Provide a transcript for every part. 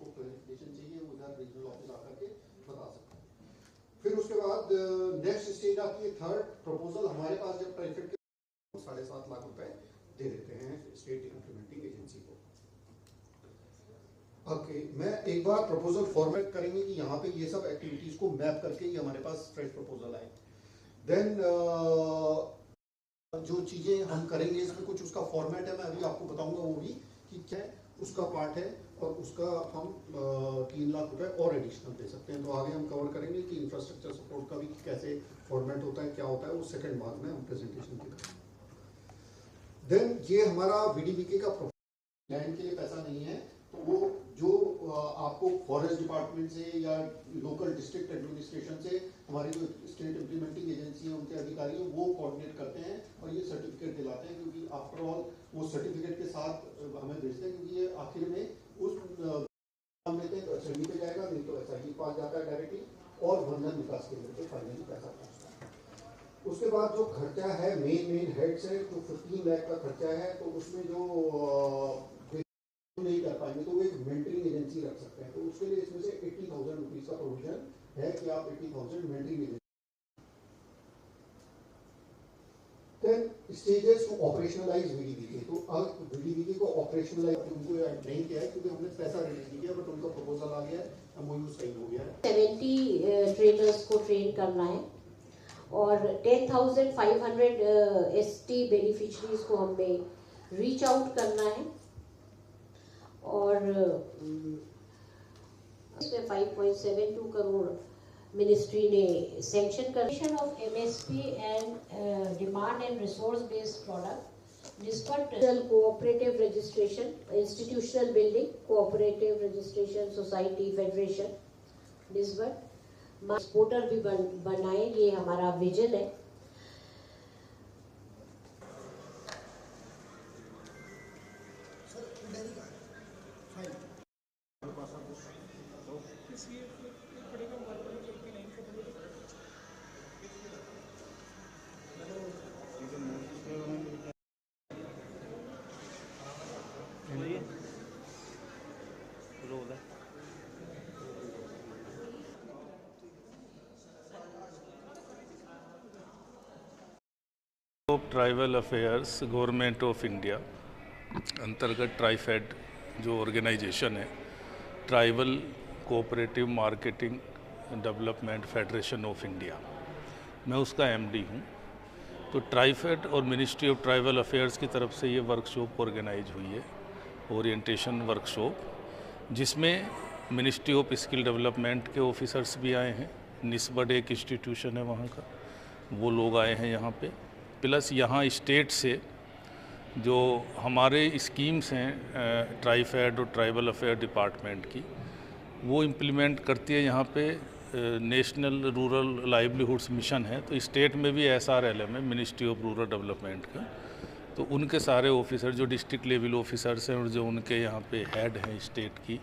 आपको क्लैरिफिकेशन चाहिए उधर रीजनल ऑफिस आकर के बता सकते हैं। फिर उसके बाद नेक्स्ट स्टेज आती है थर्ड प्रपोजल। हमारे पास जब ट्राइफेड के 7.5 लाख रुपए दे देते हैं स्टेट इंप्लीमेंटिंग एजेंसी को। ओके, मैं एक बार प्रपोजल फॉर्मेट करेंगे कि यहाँ पे ये सब एक्टिविटीज को मैप करके ये हमारे पास फ्रेश प्रपोजल आए। देन जो चीजें हम करेंगे इसमें कुछ उसका फॉर्मेट है, मैं अभी आपको बताऊंगा वो भी कि क्या उसका पार्ट है और उसका हम 3 लाख रुपए और एडिशनल दे सकते हैं। तो आगे हम कवर करेंगे कि इंफ्रास्ट्रक्चर सपोर्ट का भी कैसे फॉर्मेट होता है, क्या होता है, वो सेकंड भाग में हम प्रेजेंटेशन के करेंगे। देन ये हमारा वीडीबीके का लैंड के लिए पैसा नहीं है, तो वो जो आपको फॉरेस्ट डिपार्टमेंट से या लोकल डिस्ट्रिक्ट एडमिनिस्ट्रेशन से हमारी जो स्टेट इंप्लीमेंटिंग एजेंसी है उनके अधिकारी हैं वो कोऑर्डिनेट करते हैं और ये सर्टिफिकेट दिलाते हैं, क्योंकि आफ्टर ऑल वो सर्टिफिकेट के साथ हमें भेजते हैं, क्योंकि ये आखिर में उस काम लेते हैं तो एसएमडी पे जाएगा, नहीं तो एसआईजी पास जाता है डायरेक्टली और बंधन विकास केंद्र पे फाइनली पैसा पहुंचता है। उसके बाद जो खर्चा है मेन हेड से जो 15 लाख का खर्चा है, तो उसमें जो नहीं कर पाएंगे तो वो एक मेंटरिंग एजेंसी रख सकते हैं। तो उसके लिए इसमें से 80,000 रुपीज का प्रोविजन है कि आप 80,000 mentoring agency. Then stages to operationalize VDBK. तो अब वीडीबीके को ऑपरेशनलाइज उनको नहीं किया है क्योंकि हमने पैसा रिलीज नहीं किया, बट उनका प्रपोजल आ गया है, एमओयू साइन हो गया है। 70 ट्रेनर्स को ट्रेन करना है और 10,500 एसटी बेनिफिशरीज को हमें रीच आउट करना है और इसमें 5.72 करोड़ मिनिस्ट्री ने सैंक्शन कर of MSP and demand and resource based product district cooperative registration, institutional building, cooperative registration, society, federation, डिस्बट एक्सपोर्टर भी बनाए, ये हमारा विजन है। Tribal affairs government of India अंतर्गत ट्राइफेड जो ऑर्गेनाइजेशन है, tribal cooperative marketing development federation of India, मैं उसका एमडी हूँ। तो ट्राइफेड और मिनिस्ट्री ऑफ ट्राइबल अफेयर्स की तरफ से ये वर्कशॉप ऑर्गेनाइज हुई है, ओरिएंटेशन वर्कशॉप, जिसमें मिनिस्ट्री ऑफ स्किल डेवलपमेंट के ऑफिसर्स भी आए हैं। निस्बड एक इंस्टीट्यूशन है वहाँ का, वो लोग आए हैं यहाँ पे, प्लस यहाँ स्टेट से जो हमारे स्कीम्स हैं ट्राइफेड और ट्राइबल अफेयर डिपार्टमेंट की, वो इम्प्लीमेंट करती है यहाँ पे नेशनल रूरल लाइवलीहुड्स मिशन है। तो स्टेट में भी SRLM है, मिनिस्ट्री ऑफ रूरल डेवलपमेंट का, तो उनके सारे ऑफिसर जो डिस्ट्रिक्ट लेवल ऑफिसर्स हैं और जो उनके यहाँ पे हेड हैं स्टेट की,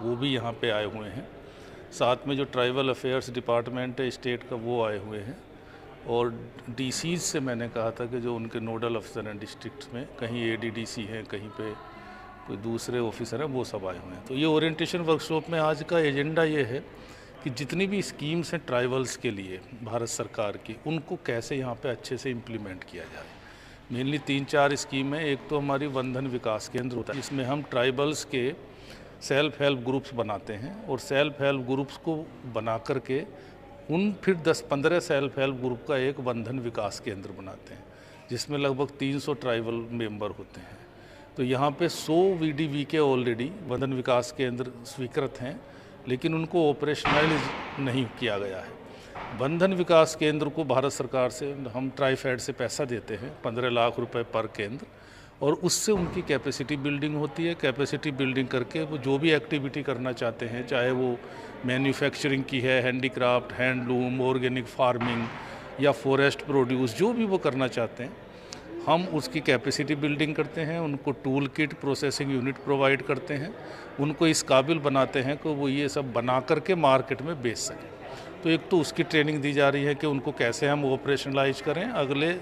वो भी यहाँ पे आए हुए हैं। साथ में जो ट्राइबल अफेयर्स डिपार्टमेंट है स्टेट का, वो आए हुए हैं। और DCs से मैंने कहा था कि जो उनके नोडल अफसर हैं डिस्ट्रिक्ट में, कहीं ADDC हैं, कहीं पे कोई दूसरे ऑफिसर हैं, वो सब आए हुए हैं। तो ये ओरिएंटेशन वर्कशॉप में आज का एजेंडा ये है कि जितनी भी स्कीम्स हैं ट्राइबल्स के लिए भारत सरकार की, उनको कैसे यहाँ पे अच्छे से इम्प्लीमेंट किया जाए। मेनली 3-4 स्कीम है। एक तो हमारी बंधन विकास केंद्र होता है, जिसमें हम ट्राइबल्स के सेल्फ हेल्प ग्रुप्स बनाते हैं और सेल्फ हेल्प ग्रुप्स को बना करके फिर 10-15 सेल्फ हेल्प ग्रुप का एक बंधन विकास केंद्र बनाते हैं, जिसमें लगभग 300 ट्राइबल मेंबर होते हैं। तो यहाँ पे 100 VDV के ऑलरेडी बंधन विकास केंद्र स्वीकृत हैं, लेकिन उनको ऑपरेशनलाइज नहीं किया गया है। बंधन विकास केंद्र को भारत सरकार से हम ट्राइफेड से पैसा देते हैं, 15 लाख रुपए पर केंद्र, और उससे उनकी कैपेसिटी बिल्डिंग होती है। कैपेसिटी बिल्डिंग करके वो जो भी एक्टिविटी करना चाहते हैं, चाहे वो मैन्युफैक्चरिंग की है, हैंडीक्राफ्ट, हैंडलूम, ऑर्गेनिक फार्मिंग या फॉरेस्ट प्रोड्यूस, जो भी वो करना चाहते हैं, हम उसकी कैपेसिटी बिल्डिंग करते हैं, उनको tool kit, processing unit provide करते हैं, उनको इस काबिल बनाते हैं कि वो ये सब बना करके मार्केट में बेच सकें। तो एक तो उसकी ट्रेनिंग दी जा रही है कि उनको कैसे हम ऑपरेशनलाइज करें। अगले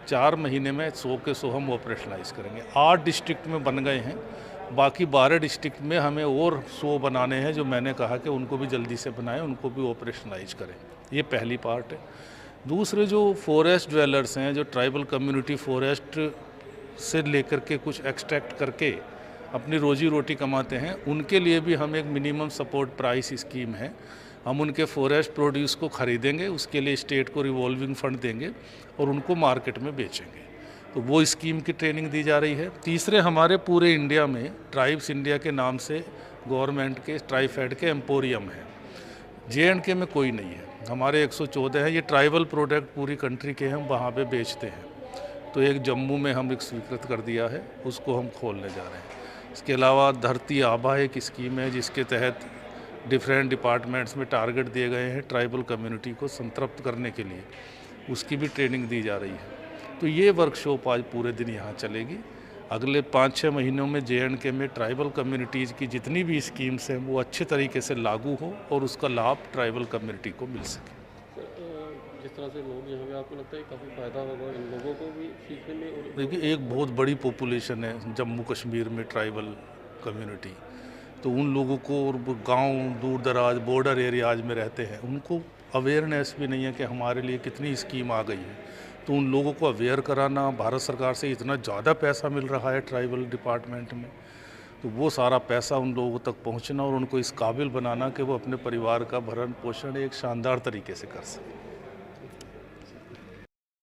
4 महीने में 100 के 100 हम ऑपरेशनलाइज करेंगे। 8 डिस्ट्रिक्ट में बन गए हैं, बाकी 12 डिस्ट्रिक्ट में हमें और 100 बनाने हैं, जो मैंने कहा कि उनको भी जल्दी से बनाएं, उनको भी ऑपरेशनलाइज करें। ये पहली पार्ट है। दूसरे जो फॉरेस्ट ड्वेलर्स हैं, जो ट्राइबल कम्युनिटी फॉरेस्ट से लेकर के कुछ एक्सट्रैक्ट करके अपनी रोजी रोटी कमाते हैं, उनके लिए भी हम एक मिनिमम सपोर्ट प्राइस स्कीम है। हम उनके फॉरेस्ट प्रोड्यूस को खरीदेंगे, उसके लिए स्टेट को रिवॉल्विंग फंड देंगे और उनको मार्केट में बेचेंगे। तो वो स्कीम की ट्रेनिंग दी जा रही है। तीसरे, हमारे पूरे इंडिया में ट्राइब्स इंडिया के नाम से गवर्नमेंट के ट्राइफेड के एम्पोरियम हैं। JNK में कोई नहीं है, हमारे 114 हैं। ये ट्राइबल प्रोडक्ट पूरी कंट्री के हम वहाँ पे बेचते हैं। तो एक जम्मू में हम एक स्वीकृत कर दिया है, उसको हम खोलने जा रहे हैं। इसके अलावा धरती आभा एक स्कीम है, जिसके तहत डिफरेंट डिपार्टमेंट्स में टारगेट दिए गए हैं ट्राइबल कम्युनिटी को संतृप्त करने के लिए, उसकी भी ट्रेनिंग दी जा रही है। तो ये वर्कशॉप आज पूरे दिन यहाँ चलेगी। अगले 5-6 महीनों में JNK में ट्राइबल कम्युनिटीज़ की जितनी भी स्कीम्स हैं वो अच्छे तरीके से लागू हो और उसका लाभ ट्राइबल कम्युनिटी को मिल सके। जिस तरह से लोग यहाँ पे, आपको लगता है काफ़ी फ़ायदा होगा इन लोगों को भी सीखने में? और देखिए, एक बहुत बड़ी पॉपुलेशन है जम्मू कश्मीर में ट्राइबल कम्युनिटी, तो उन लोगों को, और गांव दूर दराज बॉर्डर एरियाज में रहते हैं, उनको अवेयरनेस भी नहीं है कि हमारे लिए कितनी स्कीम आ गई है। तो उन लोगों को अवेयर कराना, भारत सरकार से इतना ज़्यादा पैसा मिल रहा है ट्राइबल डिपार्टमेंट में, तो वो सारा पैसा उन लोगों तक पहुंचना और उनको इस काबिल बनाना कि वो अपने परिवार का भरण पोषण एक शानदार तरीके से कर सकें।